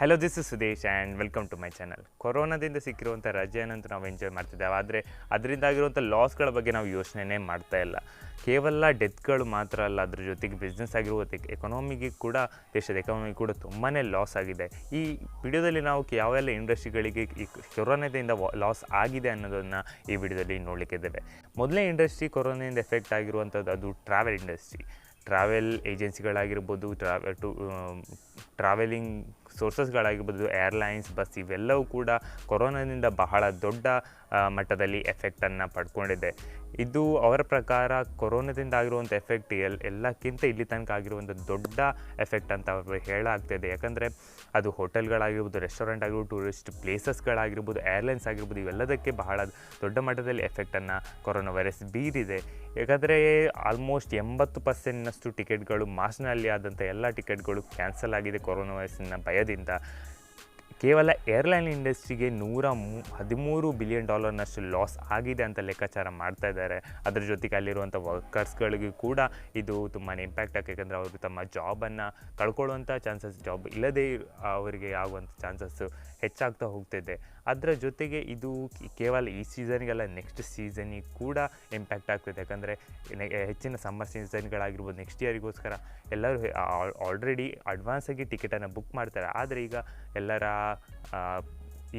Hello, this is Sudesh and welcome to my channel. ಕೊರೋನಾದಿಂದ ಸಿಕ್ಕಿರುವಂಥ ರಜೆಯನ್ನಂತೂ ನಾವು enjoy ಮಾಡ್ತಿದ್ದೇವೆ. ಆದರೆ ಅದರಿಂದಾಗಿರುವಂಥ ಲಾಸ್ಗಳ ಬಗ್ಗೆ ನಾವು ಯೋಚನೆ ಮಾಡ್ತಾ ಇಲ್ಲ. ಕೇವಲ ಡೆತ್ಗಳು ಮಾತ್ರ ಅಲ್ಲ, ಅದ್ರ ಜೊತೆಗೆ ಬಿಸ್ನೆಸ್ ಆಗಿರುವ ಎಕಾನಮಿಗೆ ಕೂಡ, ದೇಶದ ಎಕಾನಮಿಗೆ ಕೂಡ ತುಂಬಾ ಲಾಸ್ ಆಗಿದೆ. ಈ ವಿಡಿಯೋದಲ್ಲಿ ನಾವು ಯಾವೆಲ್ಲ ಇಂಡಸ್ಟ್ರಿಗಳಿಗೆ ಈ ಕೊರೋನಾದಿಂದ ಲಾಸ್ ಆಗಿದೆ ಅನ್ನೋದನ್ನು ಈ ವಿಡಿಯೋದಲ್ಲಿ ನೋಡಲಿಕ್ಕಿದ್ದೇವೆ. ಮೊದಲನೇ ಇಂಡಸ್ಟ್ರಿ ಕೊರೋನಾದಿಂದ ಎಫೆಕ್ಟ್ ಆಗಿರುವಂಥದ್ದು ಅದು ಟ್ರಾವೆಲ್ ಇಂಡಸ್ಟ್ರಿ. ಟ್ರಾವೆಲ್ ಏಜೆನ್ಸಿಗಳಾಗಿರ್ಬೋದು, ಟ್ರಾವೆಲಿಂಗ್ ಸೋರ್ಸಸ್ಗಳಾಗಿರ್ಬೋದು, ಏರ್ಲೈನ್ಸ್, ಬಸ್ ಇವೆಲ್ಲವೂ ಕೂಡ ಕೊರೋನಾದಿಂದ ಬಹಳ ದೊಡ್ಡ ಮಟ್ಟದಲ್ಲಿ ಎಫೆಕ್ಟನ್ನು ಪಡ್ಕೊಂಡಿದೆ. ಇದು ಅವರ ಪ್ರಕಾರ ಕೊರೋನಾದಿಂದ ಆಗಿರುವಂಥ ಎಫೆಕ್ಟ್ ಎಲ್ಲಕ್ಕಿಂತ ಇಲ್ಲಿ ತನಕ ಆಗಿರುವಂಥ ದೊಡ್ಡ ಎಫೆಕ್ಟ್ ಅಂತ ಅವರು ಹೇಳಾಗ್ತಿದೆ. ಯಾಕಂದರೆ ಅದು ಹೋಟೆಲ್ಗಳಾಗಿರ್ಬೋದು, ರೆಸ್ಟೋರೆಂಟ್ ಆಗಿರ್ಬೋದು, ಟೂರಿಸ್ಟ್ ಪ್ಲೇಸಸ್ಗಳಾಗಿರ್ಬೋದು, ಏರ್ಲೈನ್ಸ್ ಆಗಿರ್ಬೋದು, ಇವೆಲ್ಲದಕ್ಕೆ ಬಹಳ ದೊಡ್ಡ ಮಟ್ಟದಲ್ಲಿ ಎಫೆಕ್ಟನ್ನು ಕೊರೋನಾ ವೈರಸ್ ಬೀರಿದೆ. ಯಾಕಂದರೆ ಆಲ್ಮೋಸ್ಟ್ 80% ಟಿಕೆಟ್ಗಳು, ಮಾರ್ಚ್ನಲ್ಲಿ ಆದಂಥ ಎಲ್ಲ ಟಿಕೆಟ್ಗಳು ಕ್ಯಾನ್ಸಲ್ ಆಗಿದೆ ಕೊರೋನಾ ವೈರಸ್ಸಿನ ಭಯದಿಂದ. ಕೇವಲ ಏರ್ಲೈನ್ ಇಂಡಸ್ಟ್ರಿಗೆ $113 ಬಿಲಿಯನ್ ಲಾಸ್ ಆಗಿದೆ ಅಂತ ಲೆಕ್ಕಾಚಾರ ಮಾಡ್ತಾ ಇದ್ದಾರೆ. ಅದರ ಜೊತೆಗೆ ಅಲ್ಲಿರುವಂಥ ವರ್ಕರ್ಸ್ಗಳಿಗೂ ಕೂಡ ಇದು ತುಂಬಾ ಇಂಪ್ಯಾಕ್ಟ್ ಆಗಿದೆ. ಯಾಕಂದರೆ ಅವರು ತಮ್ಮ ಜಾಬನ್ನು ಕಳ್ಕೊಳ್ಳುವಂಥ ಚಾನ್ಸಸ್, ಜಾಬ್ ಇಲ್ಲದೇ ಅವರಿಗೆ ಆಗುವಂಥ ಚಾನ್ಸಸ್ಸು ಹೆಚ್ಚಾಗ್ತಾ ಹೋಗ್ತಿದೆ. ಅದರ ಜೊತೆಗೆ ಇದು ಕೇವಲ ಈ ಸೀಸನ್ಗೆಲ್ಲ, ನೆಕ್ಸ್ಟ್ ಸೀಸನಿಗೆ ಕೂಡ ಇಂಪ್ಯಾಕ್ಟ್ ಆಗ್ತಿದೆ. ಯಾಕಂದರೆ ಹೆಚ್ಚಿನ ಸಮ್ಮರ್ ಸೀಸನ್ಗಳಾಗಿರ್ಬೋದು, ನೆಕ್ಸ್ಟ್ ಇಯರಿಗೋಸ್ಕರ ಎಲ್ಲರೂ ಆಲ್ರೆಡಿ ಅಡ್ವಾನ್ಸಾಗಿ ಟಿಕೆಟನ್ನು ಬುಕ್ ಮಾಡ್ತಾರೆ. ಆದರೆ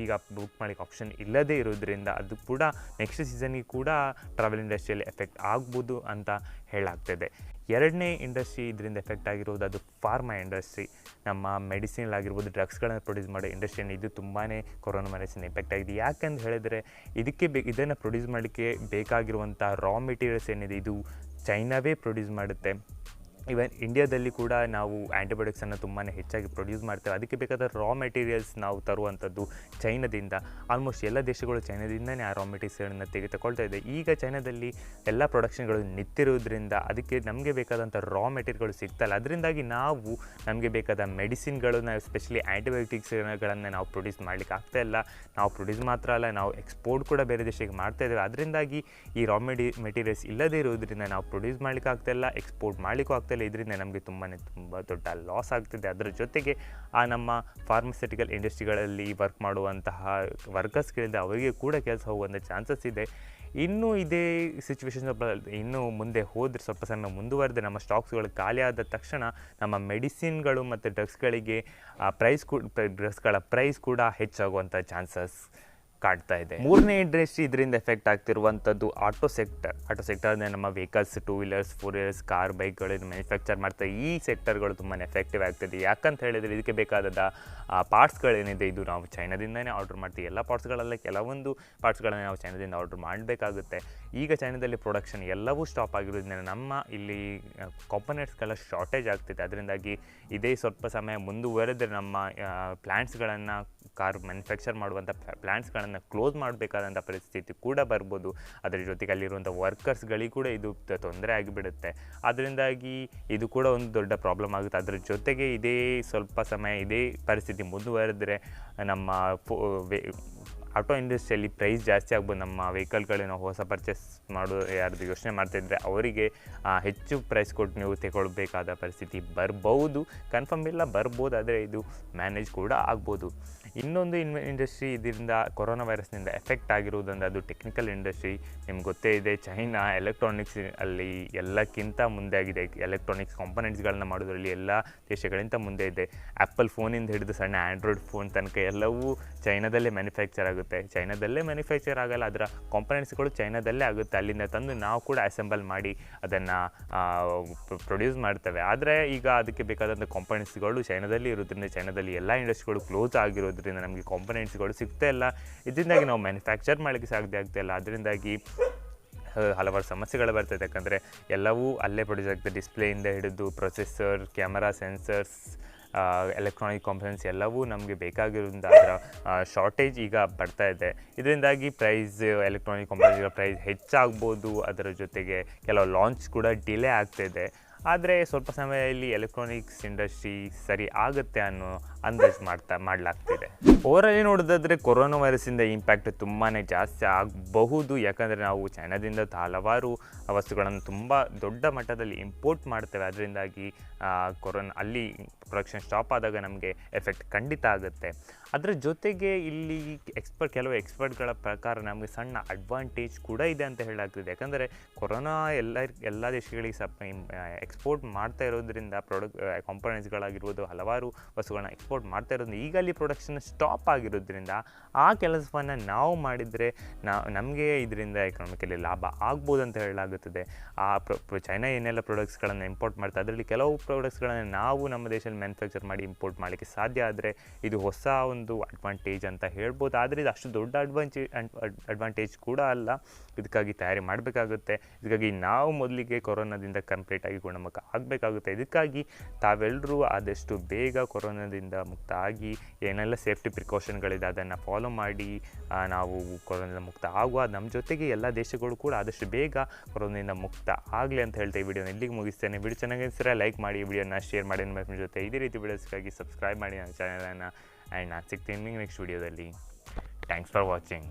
ಈಗ ಬುಕ್ ಮಾಡಲಿಕ್ಕೆ ಆಪ್ಷನ್ ಇಲ್ಲದೇ ಇರೋದ್ರಿಂದ ಅದು ಕೂಡ ನೆಕ್ಸ್ಟ್ ಸೀಸನಿಗೆ ಕೂಡ ಟ್ರಾವೆಲ್ ಇಂಡಸ್ಟ್ರಿಯಲ್ಲಿ ಎಫೆಕ್ಟ್ ಆಗ್ಬೋದು ಅಂತ ಹೇಳಾಗ್ತಿದೆ. ಎರಡನೇ ಇಂಡಸ್ಟ್ರಿ ಇದರಿಂದ ಎಫೆಕ್ಟ್ ಆಗಿರೋದು ಅದು ಫಾರ್ಮಾ ಇಂಡಸ್ಟ್ರಿ. ನಮ್ಮ ಮೆಡಿಸಿನ್ ಆಗಿರ್ಬೋದು, ಡ್ರಗ್ಸ್ಗಳನ್ನು ಪ್ರೊಡ್ಯೂಸ್ ಮಾಡೋ ಇಂಡಸ್ಟ್ರಿಯನ್ನು ಇದು ತುಂಬಾ ಕೊರೋನಾ ವೈರಸ್ಸಿನ ಇಂಪ್ಯಾಕ್ಟ್ ಆಗಿದೆ. ಯಾಕಂತ ಹೇಳಿದರೆ ಇದನ್ನು ಪ್ರೊಡ್ಯೂಸ್ ಮಾಡಲಿಕ್ಕೆ ಬೇಕಾಗಿರುವಂಥ ರಾ ಮೆಟೀರಿಯಲ್ಸ್ ಏನಿದೆ ಇದು ಚೈನಾವೇ ಪ್ರೊಡ್ಯೂಸ್ ಮಾಡುತ್ತೆ. ಈವನ್ ಇಂಡಿಯಾದಲ್ಲಿ ಕೂಡ ನಾವು ಆ್ಯಂಟಿಬಯೋಟಿಕ್ಸನ್ನು ತುಂಬಾ ಹೆಚ್ಚಾಗಿ ಪ್ರೊಡ್ಯೂಸ್ ಮಾಡ್ತೇವೆ. ಅದಕ್ಕೆ ಬೇಕಾದ ರಾ ಮೆಟೀರಿಯಲ್ಸ್ ನಾವು ತರುವಂಥದ್ದು ಚೈನಾದಿಂದ. ಆಲ್ಮೋಸ್ಟ್ ಎಲ್ಲ ದೇಶಗಳು ಚೈನಾದಿಂದನೇ ಆ ರಾ ಮೆಟೀರಿಯಲ್ಸನ್ನು ತಗೊಳ್ತಾ ಇದೆ. ಈಗ ಚೈನಾದಲ್ಲಿ ಎಲ್ಲ ಪ್ರೊಡಕ್ಷನ್ಗಳು ನಿಂತಿರೋದ್ರಿಂದ ಅದಕ್ಕೆ ನಮಗೆ ಬೇಕಾದಂಥ ರಾ ಮೆಟೀರಿಯಲ್ಗಳು ಸಿಗ್ತಾಯಿಲ್ಲ. ಅದರಿಂದಾಗಿ ನಮಗೆ ಬೇಕಾದ ಮೆಡಿಸಿನ್ಗಳನ್ನ, ಎಸ್ಪೆಷಲಿ ಆ್ಯಂಟಿಬಯೋಟಿಕ್ಸ್ಗಳನ್ನು ನಾವು ಪ್ರೊಡ್ಯೂಸ್ ಮಾಡಲಿಕ್ಕೆ ಆಗ್ತಾಯಿಲ್ಲ. ನಾವು ಪ್ರೊಡ್ಯೂಸ್ ಮಾತ್ರ ಅಲ್ಲ, ನಾವು ಎಕ್ಸ್ಪೋರ್ಟ್ ಕೂಡ ಬೇರೆ ದೇಶಕ್ಕೆ ಮಾಡ್ತಾಯಿದ್ದೇವೆ. ಅದರಿಂದಾಗಿ ಈ ರಾ ಮೆಟೀರಿಯಲ್ಸ್ ಇಲ್ಲದೇ ಇರೋದ್ರಿಂದ ನಾವು ಪ್ರೊಡ್ಯೂಸ್ ಮಾಡಲಿಕ್ಕೆ ಆಗ್ತಾಯಿಲ್ಲ, ಎಕ್ಸ್ಪೋರ್ಟ್ ಮಾಡಲಿಕ್ಕೂ ಆಗ್ತಾಯಿಲ್ಲ. ಇದರಿಂದ ನಮಗೆ ತುಂಬ ದೊಡ್ಡ ಲಾಸ್ ಆಗ್ತಿದೆ. ಅದರ ಜೊತೆಗೆ ನಮ್ಮ ಫಾರ್ಮಸ್ಯೂಟಿಕಲ್ ಇಂಡಸ್ಟ್ರಿಗಳಲ್ಲಿ ವರ್ಕ್ ಮಾಡುವಂತಹ ವರ್ಕರ್ಸ್ಗಳಿಂದ ಅವರಿಗೆ ಕೂಡ ಕೆಲಸ ಹೋಗುವಂಥ ಚಾನ್ಸಸ್ ಇದೆ. ಇನ್ನೂ ಇದೇ ಸಿಚುವೇಶನ್ ಇನ್ನೂ ಮುಂದೆ ಹೋದರೆ, ಸ್ವಲ್ಪ ಸಮಯ ಮುಂದುವರೆದರೆ, ನಮ್ಮ ಸ್ಟಾಕ್ಸ್ಗಳು ಖಾಲಿ ಆದ ತಕ್ಷಣ ನಮ್ಮ ಮೆಡಿಸಿನ್ಗಳು ಮತ್ತು ಡ್ರಗ್ಸ್ಗಳ ಪ್ರೈಸ್ ಕೂಡ ಹೆಚ್ಚಾಗುವಂಥ ಚಾನ್ಸಸ್ ಕಾಡ್ತಾ ಇದೆ. ಮೂರನೇ ಇಂಡಸ್ಟ್ರಿ ಇದರಿಂದ ಎಫೆಕ್ಟ್ ಆಗ್ತಿರುವಂಥದ್ದು ಆಟೋ ಸೆಕ್ಟರ್ ಅಂದರೆ ನಮ್ಮ ವೆಹಿಕಲ್ಸ್, 2 ವೀಲರ್ಸ್, 4 ವೀಲರ್ಸ್, ಕಾರ್, ಬೈಕ್ಗಳನ್ನು ಮ್ಯಾನುಫ್ಯಾಕ್ಚರ್ ಮಾಡ್ತಾರೆ. ಈ ಸೆಕ್ಟರ್ಗಳು ತುಂಬಾ ಎಫೆಕ್ಟಿವ್ ಆಗ್ತದೆ. ಯಾಕಂತ ಹೇಳಿದರೆ ಇದಕ್ಕೆ ಬೇಕಾದ ಪಾರ್ಟ್ಸ್ಗಳೇನಿದೆ ಇದು ನಾವು ಚೈನಾದಿಂದನೇ ಆರ್ಡ್ರ್ ಮಾಡ್ತೀವಿ. ಎಲ್ಲ ಪಾರ್ಟ್ಸ್ಗಳಲ್ಲ, ಕೆಲವೊಂದು ಪಾರ್ಟ್ಸ್ಗಳನ್ನು ನಾವು ಚೈನಾದಿಂದ ಆರ್ಡ್ರ್ ಮಾಡಬೇಕಾಗುತ್ತೆ. ಈಗ ಚೈನಾದಲ್ಲಿ ಪ್ರೊಡಕ್ಷನ್ ಎಲ್ಲವೂ ಸ್ಟಾಪ್ ಆಗಿರೋದ್ರಿಂದ ನಮ್ಮ ಇಲ್ಲಿ ಕಾಂಪೊನೆಂಟ್ಸ್ಗಳ ಶಾರ್ಟೇಜ್ ಆಗ್ತಿದೆ. ಅದರಿಂದಾಗಿ ಇದೇ ಸ್ವಲ್ಪ ಸಮಯ ಮುಂದುವರೆದರೆ ನಮ್ಮ ಪ್ಲ್ಯಾಂಟ್ಸ್ಗಳನ್ನು, ಕಾರ್ ಮ್ಯಾನುಫ್ಯಾಕ್ಚರ್ ಮಾಡುವಂಥ ಪ್ಲ್ಯಾಂಟ್ಸ್ಗಳನ್ನು ಕ್ಲೋಸ್ ಮಾಡಬೇಕಾದಂಥ ಪರಿಸ್ಥಿತಿ ಕೂಡ ಬರ್ಬೋದು. ಅದರ ಜೊತೆಗೆ ಅಲ್ಲಿರುವಂಥ ವರ್ಕರ್ಸ್ಗಳಿಗೆ ಕೂಡ ಇದು ತೊಂದರೆ ಆಗಿಬಿಡುತ್ತೆ. ಅದರಿಂದಾಗಿ ಇದು ಕೂಡ ಒಂದು ದೊಡ್ಡ ಪ್ರಾಬ್ಲಮ್ ಆಗುತ್ತೆ. ಅದರ ಜೊತೆಗೆ ಸ್ವಲ್ಪ ಸಮಯ ಇದೇ ಪರಿಸ್ಥಿತಿ ಮುಂದುವರೆದರೆ ನಮ್ಮ ಆಟೋ ಇಂಡಸ್ಟ್ರಿಯಲ್ಲಿ ಪ್ರೈಸ್ ಜಾಸ್ತಿ ಆಗ್ಬೋದು. ನಮ್ಮ ವೆಹಿಕಲ್ಗಳನ್ನ ಹೊಸ ಪರ್ಚೇಸ್ ಯಾರ್ದು ಯೋಚನೆ ಮಾಡ್ತಾಯಿದ್ರೆ ಅವರಿಗೆ ಹೆಚ್ಚು ಪ್ರೈಸ್ ಕೊಟ್ಟು ನೀವು ತಗೊಳ್ಬೇಕಾದ ಪರಿಸ್ಥಿತಿ ಬರ್ಬೋದು. ಕನ್ಫರ್ಮ್ ಇಲ್ಲ, ಬರ್ಬೋದು. ಆದರೆ ಇದು ಮ್ಯಾನೇಜ್ ಕೂಡ ಆಗ್ಬೋದು. ಇನ್ನೊಂದು ಇಂಡಸ್ಟ್ರಿ ಇದರಿಂದ ಕೊರೋನಾ ವೈರಸ್ನಿಂದ ಎಫೆಕ್ಟ್ ಆಗಿರುವುದಂದ್ರೆ ಅದು ಟೆಕ್ನಿಕಲ್ ಇಂಡಸ್ಟ್ರಿ. ನಿಮ್ಗೆ ಗೊತ್ತೇ ಇದೆ, ಚೈನಾ ಎಲೆಕ್ಟ್ರಾನಿಕ್ಸ್ ಅಲ್ಲಿ ಎಲ್ಲಕ್ಕಿಂತ ಮುಂದೆ ಆಗಿದೆ. ಎಲೆಕ್ಟ್ರಾನಿಕ್ಸ್ ಕಾಂಪೊನೆಂಟ್ಸ್ಗಳನ್ನ ಮಾಡೋದ್ರಲ್ಲಿ ಎಲ್ಲ ದೇಶಗಳಿಂದ ಮುಂದೆ ಇದೆ. ಆ್ಯಪಲ್ ಫೋನಿಂದ ಹಿಡಿದು ಸಣ್ಣ ಆ್ಯಂಡ್ರಾಯ್ಡ್ ಫೋನ್ ತನಕ ಎಲ್ಲವೂ ಚೈನಾದಲ್ಲೇ ಮ್ಯಾನುಫ್ಯಾಕ್ಚರ್ ಆಗುತ್ತೆ. ಚೈನಾದಲ್ಲೇ ಮ್ಯಾನುಫ್ಯಾಕ್ಚರ್ ಆಗಲ್ಲ, ಅದರ ಕಾಂಪೊನೆಂಟ್ಸ್ಗಳು ಚೈನಾದಲ್ಲೇ ಆಗುತ್ತೆ. ಅಲ್ಲಿಂದ ತಂದು ನಾವು ಕೂಡ ಅಸೆಂಬಲ್ ಮಾಡಿ ಅದನ್ನು ಪ್ರೊಡ್ಯೂಸ್ ಮಾಡ್ತೇವೆ. ಆದರೆ ಈಗ ಅದಕ್ಕೆ ಬೇಕಾದಂಥ ಕಾಂಪೊನೆಂಟ್ಸ್ಗಳು ಚೈನಾದಲ್ಲಿ ಇರೋದ್ರಿಂದ, ಚೈನಾದಲ್ಲಿ ಎಲ್ಲ ಇಂಡಸ್ಟ್ರಿಗಳು ಕ್ಲೋಸ್ ಆಗಿರೋದ್ರಿಂದ ನಮಗೆ ಕಾಂಪೊನೆಂಟ್ಸ್ಗಳು ಸಿಗ್ತಾ ಇಲ್ಲ. ಇದರಿಂದಾಗಿ ನಾವು ಮ್ಯಾನುಫ್ಯಾಕ್ಚರ್ ಮಾಡಲಿಕ್ಕೆ ಸಾಧ್ಯ ಆಗ್ತಾ ಇಲ್ಲ. ಅದರಿಂದಾಗಿ ಹಲವಾರು ಸಮಸ್ಯೆಗಳು ಬರ್ತದೆ. ಯಾಕಂದರೆ ಎಲ್ಲವೂ ಅಲ್ಲೇ ಪ್ರೊಡ್ಯೂಸ್ ಆಗ್ತದೆ. ಡಿಸ್ಪ್ಲೇಯಿಂದ ಹಿಡಿದು processor, camera, sensors, electronic components ಎಲ್ಲವೂ ನಮಗೆ ಬೇಕಾಗಿರೋದ್ರಿಂದ ಅದರ ಶಾರ್ಟೇಜ್ ಈಗ ಬರ್ತಾ ಇದೆ. ಇದರಿಂದಾಗಿ ಎಲೆಕ್ಟ್ರಾನಿಕ್ ಕಾಂಪೊನೆಂಟ್ಸ್ಗಳ ಪ್ರೈಸ್ ಹೆಚ್ಚಾಗ್ಬೋದು. ಅದರ ಜೊತೆಗೆ ಕೆಲವು ಲಾಂಚ್ ಕೂಡ ಡಿಲೇ ಆಗ್ತಾಯಿದೆ. ಆದರೆ ಸ್ವಲ್ಪ ಸಮಯದಲ್ಲಿ ಎಲೆಕ್ಟ್ರಾನಿಕ್ಸ್ ಇಂಡಸ್ಟ್ರಿ ಸರಿ ಆಗುತ್ತೆ ಅನ್ನೋ ಅಂದಾಜು ಮಾಡಲಾಗ್ತಿದೆ. ಓವರಾಲಿ ನೋಡೋದಾದರೆ ಕೊರೋನಾ ವೈರಸ್ಸಿಂದ ಇಂಪ್ಯಾಕ್ಟ್ ತುಂಬಾ ಜಾಸ್ತಿ ಆಗಬಹುದು. ಯಾಕಂದರೆ ನಾವು ಚೈನಾದಿಂದ ಹಲವಾರು ವಸ್ತುಗಳನ್ನು ತುಂಬ ದೊಡ್ಡ ಮಟ್ಟದಲ್ಲಿ ಇಂಪೋರ್ಟ್ ಮಾಡ್ತೇವೆ. ಅದರಿಂದಾಗಿ ಕೊರೋನಾ ಅಲ್ಲಿ ಪ್ರೊಡಕ್ಷನ್ ಸ್ಟಾಪ್ ಆದಾಗ ನಮಗೆ ಎಫೆಕ್ಟ್ ಖಂಡಿತ ಆಗುತ್ತೆ. ಅದರ ಜೊತೆಗೆ ಇಲ್ಲಿ ಕೆಲವು ಎಕ್ಸ್ಪರ್ಟ್ಗಳ ಪ್ರಕಾರ ನಮಗೆ ಸಣ್ಣ ಅಡ್ವಾಂಟೇಜ್ ಕೂಡ ಇದೆ ಅಂತ ಹೇಳಲಾಗ್ತಿದೆ. ಯಾಕಂದರೆ ಕೊರೋನಾ ಎಲ್ಲ ದೇಶಗಳಿಗೆ ಎಕ್ಸ್ಪೋರ್ಟ್ ಮಾಡ್ತಾ ಇರೋದ್ರಿಂದ ಕಾಂಪೋನೆಂಟ್ಸ್ಗಳಾಗಿರ್ಬೋದು, ಹಲವಾರು ವಸ್ತುಗಳನ್ನ ಎಕ್ಸ್ಪೋರ್ಟ್ ಮಾಡ್ತಾ ಇರೋದ್ರಿಂದ ಈಗ ಅಲ್ಲಿ ಪ್ರೊಡಕ್ಷನ್ ಸ್ಟಾಪ್ ಆಗಿರೋದ್ರಿಂದ ಆ ಕೆಲಸವನ್ನು ನಾವು ಮಾಡಿದರೆ ನಮಗೆ ಇದರಿಂದ ಎಕನಾಮಿಕಲಿ ಲಾಭ ಆಗ್ಬೋದು ಅಂತ ಹೇಳಲಾಗುತ್ತದೆ. ಚೈನಾ ಏನೆಲ್ಲ ಪ್ರಾಡಕ್ಟ್ಸ್ಗಳನ್ನು ಇಂಪೋರ್ಟ್ ಮಾಡ್ತಾರೆ ಅದರಲ್ಲಿ ಕೆಲವು ಪ್ರಾಡಕ್ಟ್ಸ್ಗಳನ್ನು ನಾವು ನಮ್ಮ ದೇಶದಲ್ಲಿ ಮ್ಯಾನುಫ್ಯಾಕ್ಚರ್ ಮಾಡಿ ಇಂಪೋರ್ಟ್ ಮಾಡಲಿಕ್ಕೆ ಸಾಧ್ಯ. ಆದರೆ ಇದು ಹೊಸ ಒಂದು ಅಡ್ವಾಂಟೇಜ್ ಅಂತ ಹೇಳ್ಬೋದು. ಆದರೆ ಇದು ಅಷ್ಟು ದೊಡ್ಡ ಅಡ್ವಾಂಟೇಜ್ ಕೂಡ ಅಲ್ಲ. ಇದಕ್ಕಾಗಿ ತಯಾರಿ ಮಾಡಬೇಕಾಗುತ್ತೆ. ಇದಕ್ಕಾಗಿ ನಾವು ಮೊದಲಿಗೆ ಕೊರೋನಾದಿಂದ ಕಂಪ್ಲೀಟಾಗಿ ಗುಣಮುಖ ಆಗಬೇಕಾಗುತ್ತೆ. ಇದಕ್ಕಾಗಿ ತಾವೆಲ್ಲರೂ ಆದಷ್ಟು ಬೇಗ ಕೊರೋನಾದಿಂದ ಮುಕ್ತ ಆಗಿ ಏನೆಲ್ಲ ಸೇಫ್ಟಿ ಪ್ರಿಕಾಷನ್ಗಳಿದೆ ಅದನ್ನು ಫಾಲೋ ಮಾಡಿ ನಾವು ಕೊರೋನಾದಿಂದ ಮುಕ್ತ ಆಗುವ. ನಮ್ಮ ಜೊತೆಗೆ ಎಲ್ಲ ದೇಶಗಳು ಕೂಡ ಆದಷ್ಟು ಬೇಗ ಕೊರೋನಾದಿಂದ ಮುಕ್ತ ಆಗಲಿ ಅಂತ ಹೇಳ್ತಾ ಈ ವಿಡಿಯೋನ ಇಲ್ಲಿಗೆ ಮುಗಿಸ್ತೇನೆ. ವಿಡಿಯೋ ಚೆನ್ನಾಗಿದ್ದರೆ ಲೈಕ್ ಮಾಡಿ, ವಿಡಿಯೋನ ಶೇರ್ ಮಾಡಿ, ನಿಮ್ಮ ಜೊತೆ ಇದೇ ರೀತಿ ವಿಡಿಯೋಸ್ಗಾಗಿ ಸಬ್ಸ್ಕ್ರೈಬ್ ಮಾಡಿ ನನ್ನ ಚಾನಲನ್ನು. ಆ್ಯಂಡ್ ನಾನು ಸಿಗ್ತೀನಿ ನೆಕ್ಸ್ಟ್ ವಿಡಿಯೋದಲ್ಲಿ. Thanks for watching.